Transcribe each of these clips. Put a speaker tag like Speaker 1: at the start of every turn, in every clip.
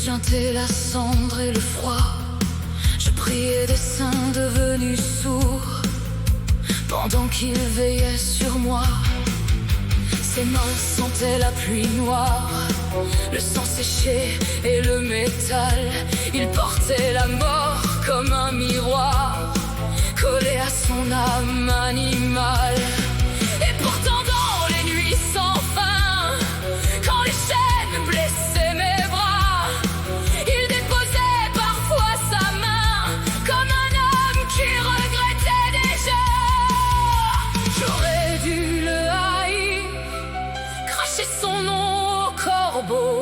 Speaker 1: suintait la cendre et le froid. Je priais des saints devenus sourds pendant qu'ils veillaient sur moi. Ses mains sentaient la pluie noire, le sang séché et le métal. Il portait la mort comme un miroir, collé à son âme animale. Et pourtant dans les nuits sans fin, quand les chaînes blessaient mes bras, il déposait parfois sa main comme un homme qui regrettait déjà. J'aurais dû le haïr, cracher son nom au corbeau,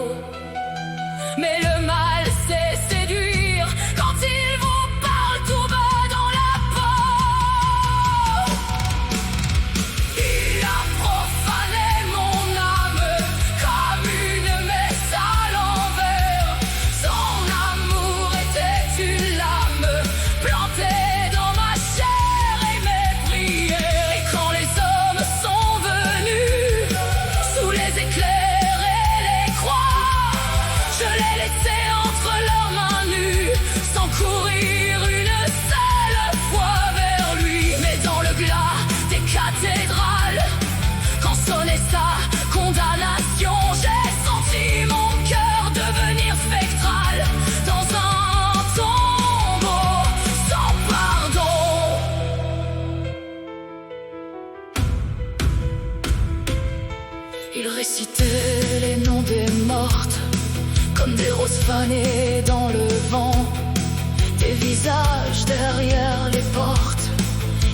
Speaker 1: mais le mal sait séduire quand il vous parle tout bas dans la peau. Il a profané mon âme comme une messe à l'envers. Son amour était une lame plantée dans ma chair et mes prières. Et quand les hommes sont venus sous les éclairs et les croix, je l'ai laissé entre leurs mains nues, sans courir une seule fois vers lui. Mais dans le glas des cathédrales, quand sonnait sa condamnation, j'ai senti mon cœur devenir spectral dans un tombeau sans pardon. Il récitait les noms des mortes comme des roses fanées dans le vent, des visages derrière les portes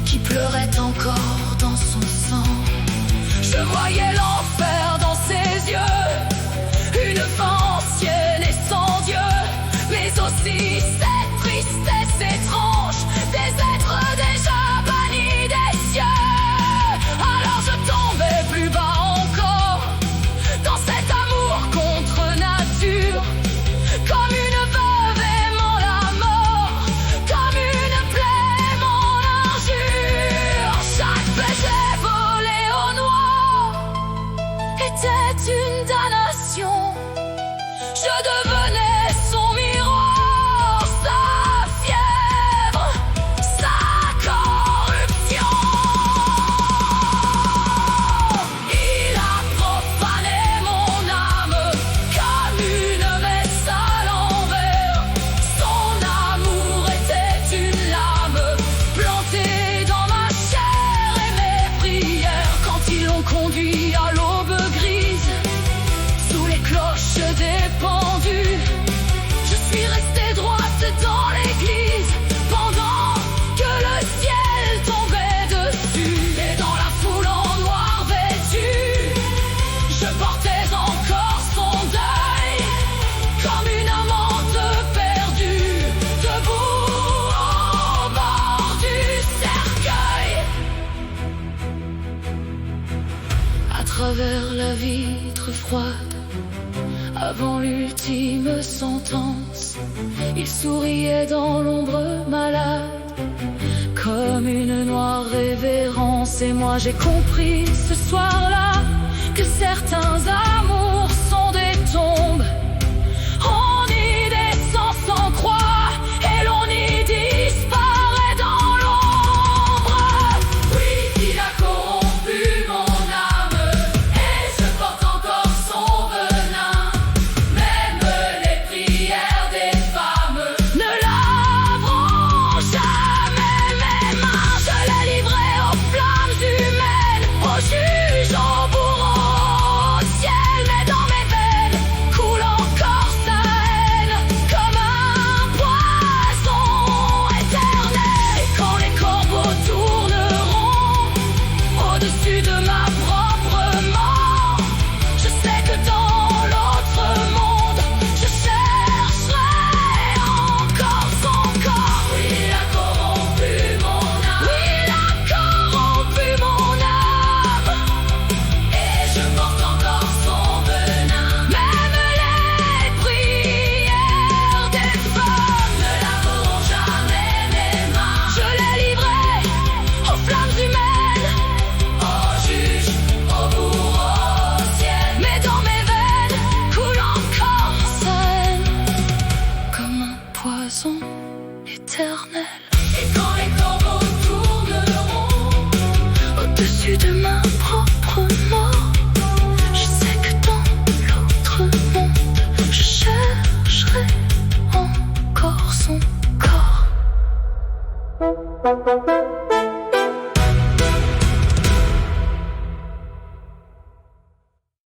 Speaker 1: qui pleuraient encore dans son sang. Je voyais l'enfer dans ses yeux, une fin ancienne et sans Dieu, mais aussi cette tristesse étrange des êtres déjà bannis des cieux. Alors je tombais plus bas encore dans cet amour contre nature, comme une veuve aimant la mort, comme une plaie aimant l'injure. Chaque baiser volé au noir était une damnation. Je devenais son miroir, sa fièvre, sa corruption. Il a profané mon âme comme une messe à l'envers. Son amour était une lame plantée dans ma chair et mes prières. Quand ils l'ont conduit à l'aube grise, sous les cloches des pendus, je suis restée droite dans l'église pendant que le ciel tombait dessus. Et dans la foule en noir vêtue, je portais encore son deuil comme une amante perdue, debout au bord du cercueil. À travers la vitre froide, avant l'ultime sentence, il souriait dans l'ombre malade, comme une noire révérence. Et moi j'ai compris ce soir-là que certains amours sont des tombes. On y descend sans croix et l'on y disparaît dans l'ombre. Oui, il a corrompu mon âme et je porte encore son venin. Même les prières des femmes ne laveront jamais mes mains. Je les livrerai aux flammes humaines, aux juges, aux bourreaux, au ciel. Mais au-dessus de ma propre mort. Je sais que dans l'autre monde, je chercherai encore son corps.